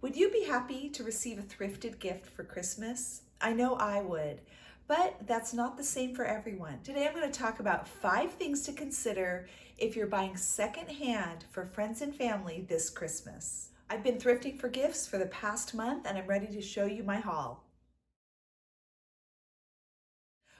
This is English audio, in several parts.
Would you be happy to receive a thrifted gift for Christmas? I know I would, but that's not the same for everyone. Today I'm going to talk about 5 things to consider if you're buying secondhand for friends and family this Christmas. I've been thrifting for gifts for the past month and I'm ready to show you my haul.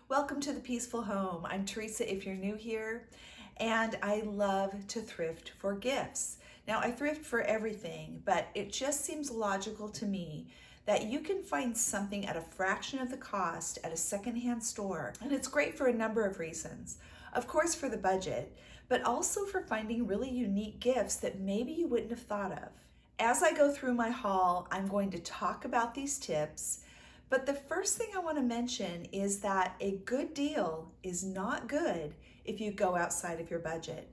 Welcome to the Peaceful Home. I'm Teresa if you're new here, and I love to thrift for gifts. Now, I thrift for everything, but it just seems logical to me that you can find something at a fraction of the cost at a secondhand store. And it's great for a number of reasons. Of course, for the budget, but also for finding really unique gifts that maybe you wouldn't have thought of. As I go through my haul, I'm going to talk about these tips, but the first thing I want to mention is that a good deal is not good if you go outside of your budget.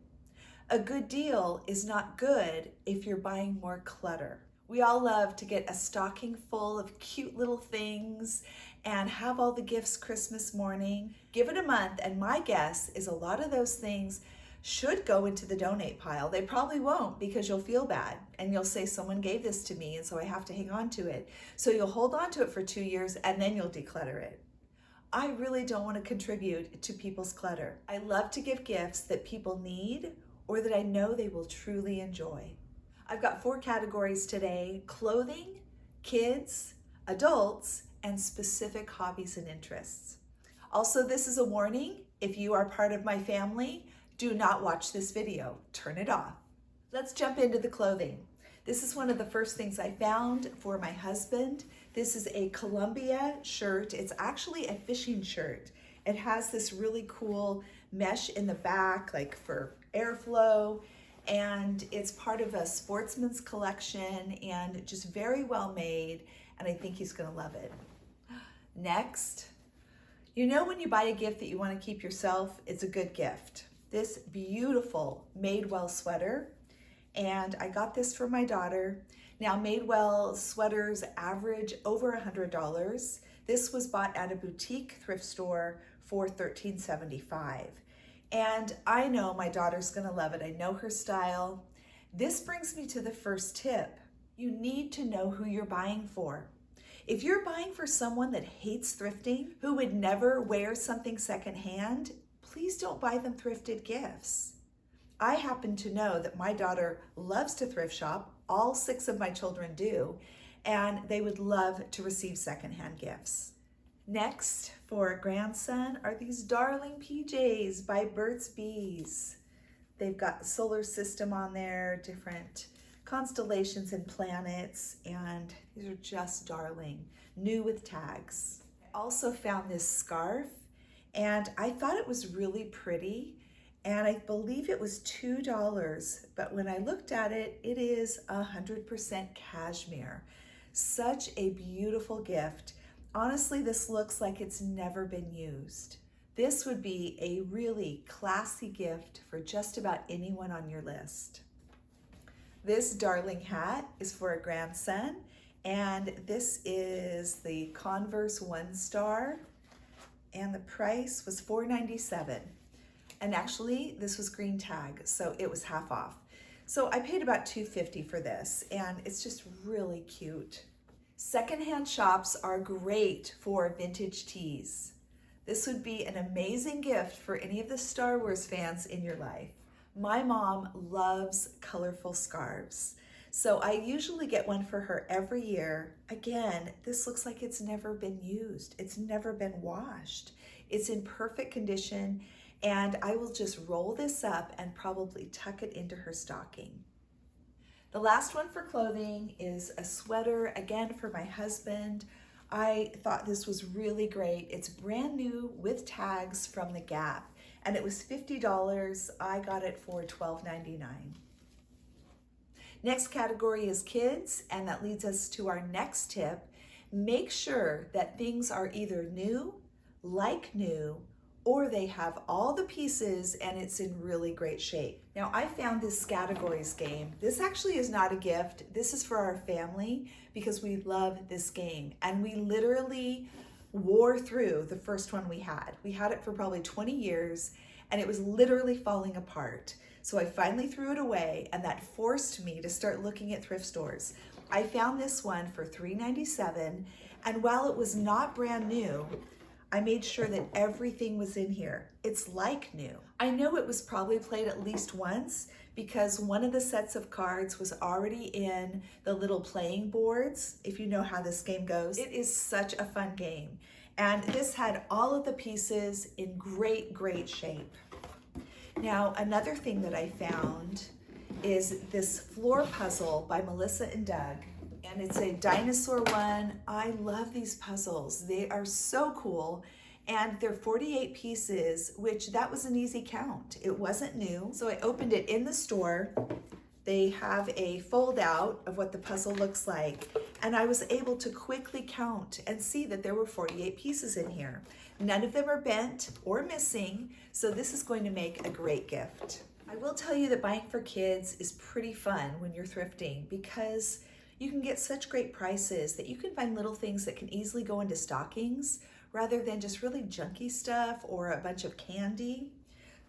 A good deal is not good if you're buying more clutter. We all love to get a stocking full of cute little things and have all the gifts Christmas morning. Give it a month, and my guess is a lot of those things should go into the donate pile. They probably won't, because you'll feel bad and you'll say someone gave this to me and so I have to hang on to it. So you'll hold on to it for 2 years and then you'll declutter it. I really don't want to contribute to people's clutter. I love to give gifts that people need or that I know they will truly enjoy. I've got 4 categories today: clothing, kids, adults, and specific hobbies and interests. Also, this is a warning. If you are part of my family, do not watch this video. Turn it off. Let's jump into the clothing. This is one of the first things I found for my husband. This is a Columbia shirt. It's actually a fishing shirt. It has this really cool mesh in the back, like for airflow, and it's part of a sportsman's collection and just very well made, and I think he's gonna love it. Next, you know when you buy a gift that you want to keep yourself, it's a good gift. This beautiful Madewell sweater, and I got this for my daughter. Now, Madewell sweaters average over $100. This was bought at a boutique thrift store for $13.75. And I know my daughter's gonna love it. I know her style. This brings me to the first tip. You need to know who you're buying for. If you're buying for someone that hates thrifting, who would never wear something secondhand, please don't buy them thrifted gifts. I happen to know that my daughter loves to thrift shop. All 6 of my children do, and they would love to receive secondhand gifts. Next, for a grandson, are these darling PJs by Burt's Bees. They've got the solar system on there, different constellations and planets, and these are just darling, new with tags. I also found this scarf, and I thought it was really pretty, and I believe it was $2, but when I looked at it, it is 100% cashmere. Such a beautiful gift. Honestly, this looks like it's never been used. This would be a really classy gift for just about anyone on your list. This darling hat is for a grandson, and this is the Converse 1-Star, and the price was $4.97. And actually, this was green tag, so it was half off. So I paid about $2.50 for this, and it's just really cute. Secondhand shops are great for vintage tees. This would be an amazing gift for any of the Star Wars fans in your life. My mom loves colorful scarves, so I usually get one for her every year. Again, this looks like it's never been used. It's never been washed. It's in perfect condition, and I will just roll this up and probably tuck it into her stocking. The last one for clothing is a sweater, again for my husband. I thought this was really great. It's brand new with tags from the Gap, and it was $50. I got it for $12.99. Next category is kids, and that leads us to our next tip. Make sure that things are either new, like new, or they have all the pieces and it's in really great shape. Now, I found this categories game. This actually is not a gift. This is for our family because we love this game, and we literally wore through the first one we had. We had it for probably 20 years and it was literally falling apart. So I finally threw it away, and that forced me to start looking at thrift stores. I found this one for $3.97, and while it was not brand new, I made sure that everything was in here. It's like new. I know it was probably played at least once because one of the sets of cards was already in the little playing boards, if you know how this game goes. It is such a fun game. And this had all of the pieces in great, great shape. Now, another thing that I found is this floor puzzle by Melissa and Doug. And it's a dinosaur one. I love these puzzles. They are so cool. And they're 48 pieces, which that was an easy count. It wasn't new. So I opened it in the store. They have a fold out of what the puzzle looks like. And I was able to quickly count and see that there were 48 pieces in here. None of them are bent or missing. So this is going to make a great gift. I will tell you that buying for kids is pretty fun when you're thrifting because you can get such great prices that you can find little things that can easily go into stockings rather than just really junky stuff or a bunch of candy.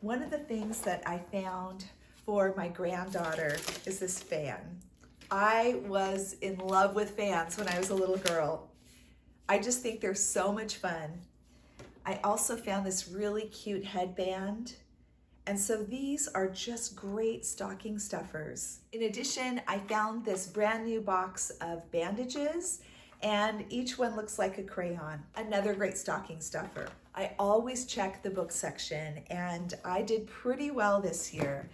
One of the things that I found for my granddaughter is this fan. I was in love with fans when I was a little girl. I just think they're so much fun. I also found this really cute headband. And so these are just great stocking stuffers. In addition, I found this brand new box of bandages, and each one looks like a crayon. Another great stocking stuffer. I always check the book section, and I did pretty well this year.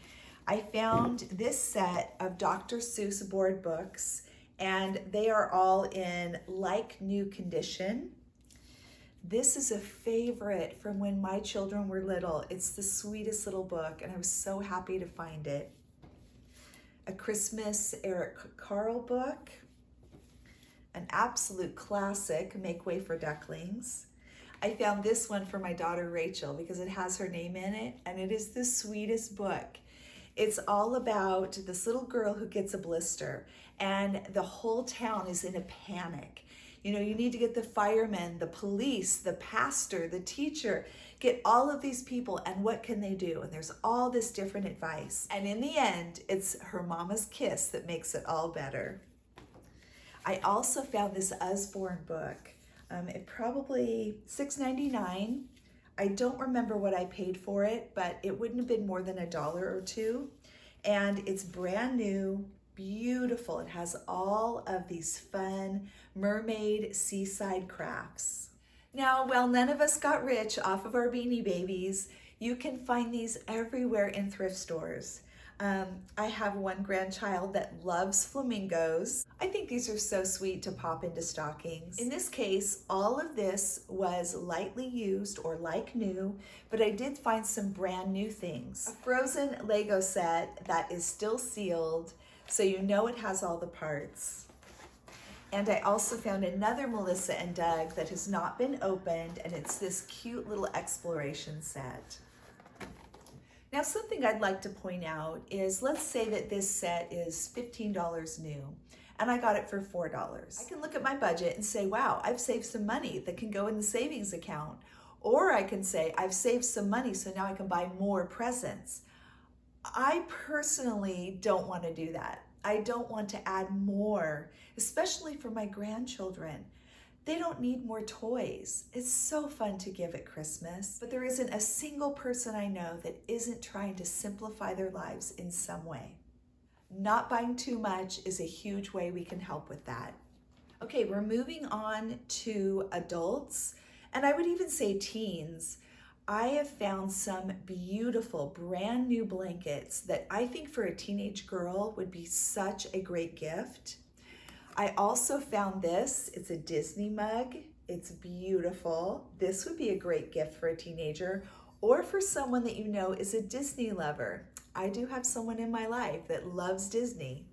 I found this set of Dr. Seuss board books, and they are all in like new condition. This is a favorite from when my children were little. It's the sweetest little book, and I was so happy to find it. A Christmas Eric Carle book, an absolute classic, Make Way for Ducklings. I found this one for my daughter Rachel because it has her name in it, and it is the sweetest book. It's all about this little girl who gets a blister, and the whole town is in a panic. You know, you need to get the firemen, the police, the pastor, the teacher, get all of these people, and what can they do? And there's all this different advice. And in the end, it's her mama's kiss that makes it all better. I also found this Usborne book. It probably $6.99. I don't remember what I paid for it, but it wouldn't have been more than $1 or $2. And it's brand new, beautiful. It has all of these fun mermaid seaside crafts. Now, while none of us got rich off of our Beanie Babies, you can find these everywhere in thrift stores. I have one grandchild that loves flamingos. I think these are so sweet to pop into stockings. In this case, all of this was lightly used or like new, but I did find some brand new things. A Frozen Lego set that is still sealed, so you know it has all the parts. And I also found another Melissa and Doug that has not been opened, and it's this cute little exploration set. Now, something I'd like to point out is, let's say that this set is $15 new, and I got it for $4. I can look at my budget and say, wow, I've saved some money that can go in the savings account. Or I can say, I've saved some money, so now I can buy more presents. I personally don't want to do that. I don't want to add more, especially for my grandchildren. They don't need more toys. It's so fun to give at Christmas, but there isn't a single person I know that isn't trying to simplify their lives in some way. Not buying too much is a huge way we can help with that. Okay, we're moving on to adults, and I would even say teens. I have found some beautiful brand new blankets that I think for a teenage girl would be such a great gift. I also found this. It's a Disney mug. It's beautiful. This would be a great gift for a teenager or for someone that you know is a Disney lover. I do have someone in my life that loves Disney.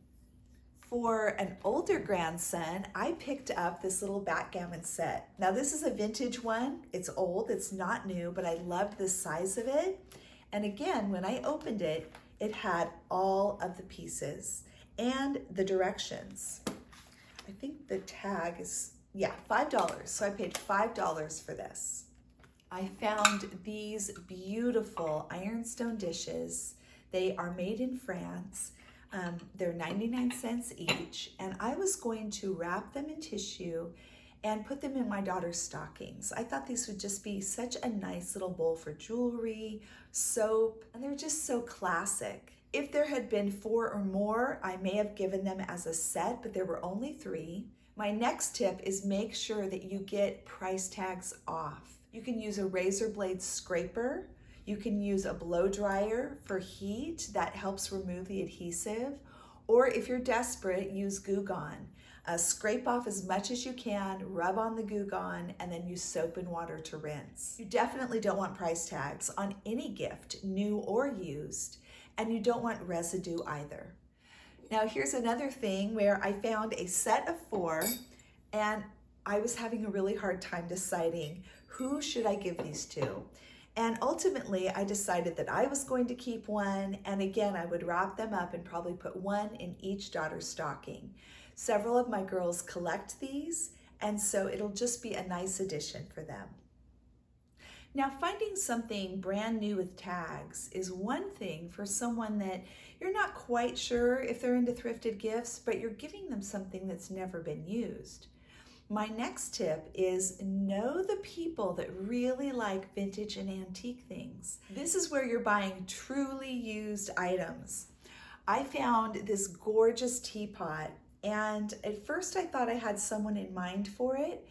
For an older grandson, I picked up this little backgammon set. Now this is a vintage one. It's old, it's not new, but I loved the size of it. And again, when I opened it, it had all of the pieces and the directions. I think the tag is, $5. So I paid $5 for this. I found these beautiful ironstone dishes. They are made in France. They're 99 cents each, and I was going to wrap them in tissue and put them in my daughter's stockings. I thought these would just be such a nice little bowl for jewelry, soap, and they're just so classic. If there had been 4 or more, I may have given them as a set, but there were only 3. My next tip is make sure that you get price tags off. You can use a razor blade scraper. You can use a blow dryer for heat that helps remove the adhesive. Or if you're desperate, use Goo Gone. Scrape off as much as you can, rub on the Goo Gone, and then use soap and water to rinse. You definitely don't want price tags on any gift, new or used, and you don't want residue either. Now here's another thing where I found a set of 4, and I was having a really hard time deciding who should I give these to. And ultimately, I decided that I was going to keep one, and again, I would wrap them up and probably put one in each daughter's stocking. Several of my girls collect these, and so it'll just be a nice addition for them. Now, finding something brand new with tags is one thing for someone that you're not quite sure if they're into thrifted gifts, but you're giving them something that's never been used. My next tip is know the people that really like vintage and antique things. This is where you're buying truly used items. I found this gorgeous teapot, and at first I thought I had someone in mind for it,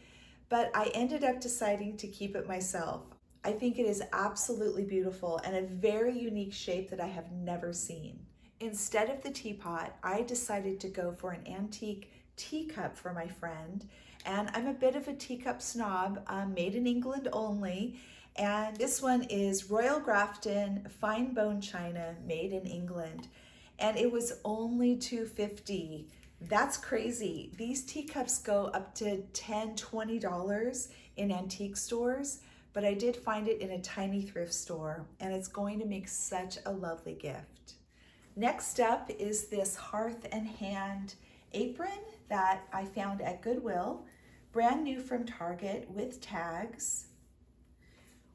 but I ended up deciding to keep it myself. I think it is absolutely beautiful and a very unique shape that I have never seen. Instead of the teapot, I decided to go for an antique teacup for my friend. And I'm a bit of a teacup snob, made in England only. And this one is Royal Grafton fine bone china, made in England. And it was only $2.50. That's crazy. These teacups go up to $10, $20 in antique stores, but I did find it in a tiny thrift store, and it's going to make such a lovely gift. Next up is this Hearth and Hand apron that I found at Goodwill, brand new from Target with tags.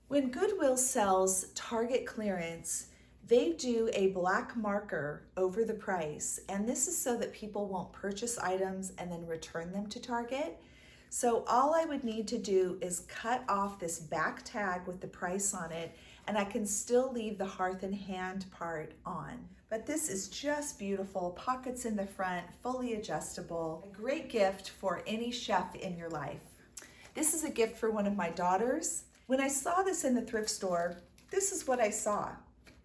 When Goodwill sells Target clearance, they do a black marker over the price, and this is so that people won't purchase items and then return them to Target. So all I would need to do is cut off this back tag with the price on it, and I can still leave the Hearth and Hand part on. But this is just beautiful, pockets in the front, fully adjustable. A great gift for any chef in your life. This is a gift for one of my daughters. When I saw this in the thrift store, this is what I saw.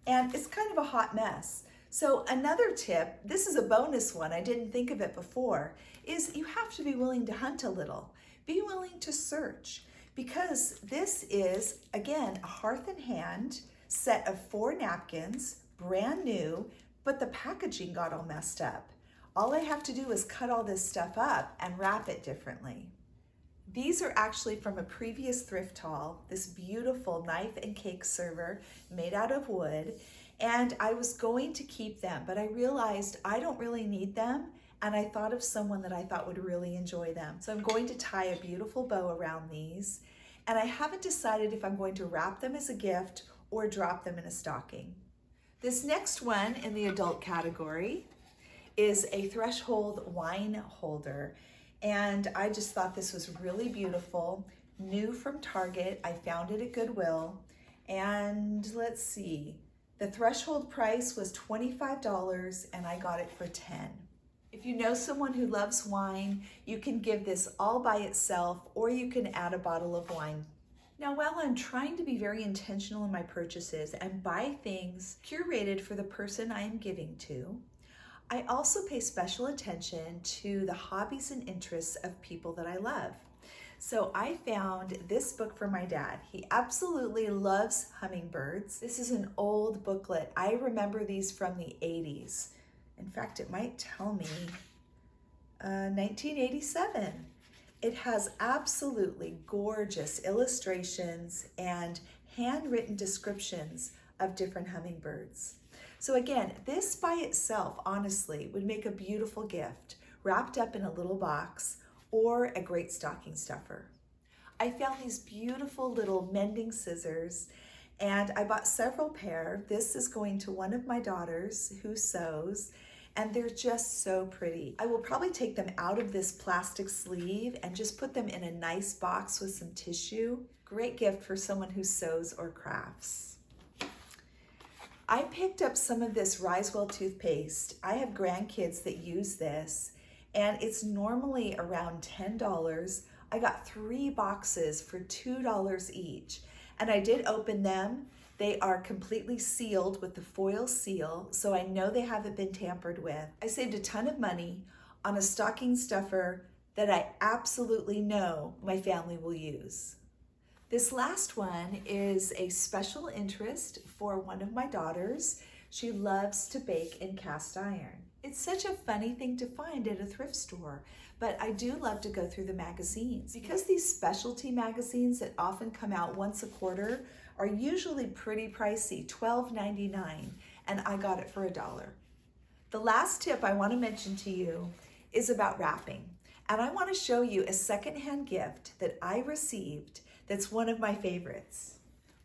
And it's kind of a hot mess. So another tip, this is a bonus one, I didn't think of it before, is you have to be willing to hunt a little. Be willing to search, because this is, again, a Hearth and Hand set of 4 napkins, brand new, but the packaging got all messed up. All I have to do is cut all this stuff up and wrap it differently. These are actually from a previous thrift haul, this beautiful knife and cake server made out of wood, and I was going to keep them, but I realized I don't really need them, and I thought of someone that I thought would really enjoy them. So I'm going to tie a beautiful bow around these, and I haven't decided if I'm going to wrap them as a gift or drop them in a stocking. This next one in the adult category is a Threshold wine holder. And I just thought this was really beautiful, new from Target. I found it at Goodwill. And let's see, the threshold price was $25 and I got it for $10. If you know someone who loves wine, you can give this all by itself, or you can add a bottle of wine. Now, while I'm trying to be very intentional in my purchases and buy things curated for the person I am giving to, I also pay special attention to the hobbies and interests of people that I love. So I found this book for my dad. He absolutely loves hummingbirds. This is an old booklet. I remember these from the 80s. In fact, it might tell me 1987. It has absolutely gorgeous illustrations and handwritten descriptions of different hummingbirds. So again, this by itself, honestly, would make a beautiful gift, wrapped up in a little box, or a great stocking stuffer. I found these beautiful little mending scissors, and I bought several pair. This is going to one of my daughters who sews, and they're just so pretty. I will probably take them out of this plastic sleeve and just put them in a nice box with some tissue. Great gift for someone who sews or crafts. I picked up some of this Risewell toothpaste. I have grandkids that use this, and it's normally around $10. I got 3 boxes for $2 each, and I did open them. They are completely sealed with the foil seal, so I know they haven't been tampered with. I saved a ton of money on a stocking stuffer that I absolutely know my family will use. This last one is a special interest for one of my daughters. She loves to bake in cast iron. It's such a funny thing to find at a thrift store, but I do love to go through the magazines. Because these specialty magazines that often come out once a quarter are usually pretty pricey, $12.99, and I got it for $1. The last tip I want to mention to you is about wrapping, and I want to show you a secondhand gift that I received that's one of my favorites.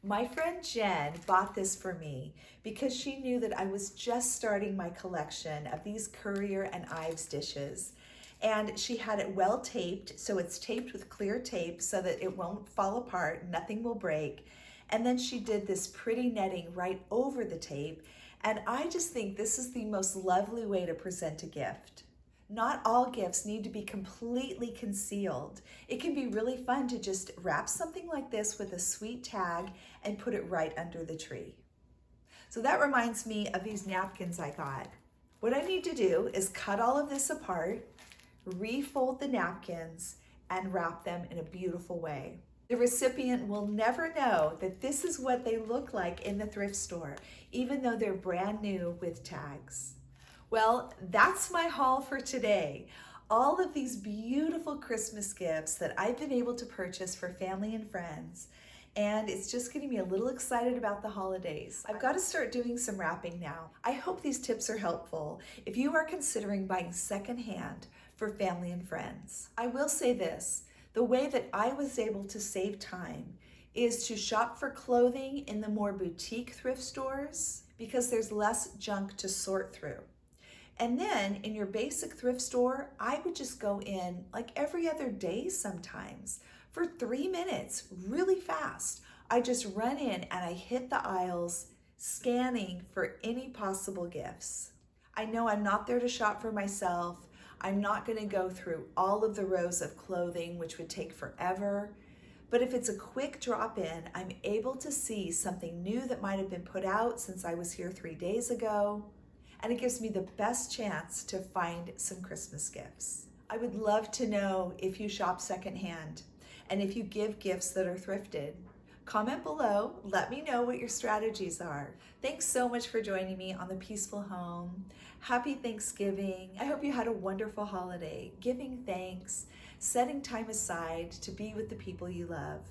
My friend Jen bought this for me because she knew that I was just starting my collection of these Currier and Ives dishes. And she had it well taped, so it's taped with clear tape so that it won't fall apart, nothing will break. And then she did this pretty netting right over the tape. And I just think this is the most lovely way to present a gift. Not all gifts need to be completely concealed. It can be really fun to just wrap something like this with a sweet tag and put it right under the tree. So that reminds me of these napkins I got. What I need to do is cut all of this apart, refold the napkins, and wrap them in a beautiful way. The recipient will never know that this is what they look like in the thrift store, even though they're brand new with tags. Well, that's my haul for today. All of these beautiful Christmas gifts that I've been able to purchase for family and friends. And it's just getting me a little excited about the holidays. I've got to start doing some wrapping now. I hope these tips are helpful if you are considering buying secondhand for family and friends. I will say this, the way that I was able to save time is to shop for clothing in the more boutique thrift stores because there's less junk to sort through. And then in your basic thrift store, I would just go in like every other day sometimes for 3 minutes, really fast. I just run in and I hit the aisles, scanning for any possible gifts. I know I'm not there to shop for myself. I'm not going to go through all of the rows of clothing, which would take forever. But if it's a quick drop in, I'm able to see something new that might have been put out since I was here 3 days ago. And it gives me the best chance to find some Christmas gifts. I would love to know if you shop secondhand and if you give gifts that are thrifted. Comment below, let me know what your strategies are. Thanks so much for joining me on The Peaceful Home. Happy Thanksgiving. I hope you had a wonderful holiday, giving thanks, setting time aside to be with the people you love.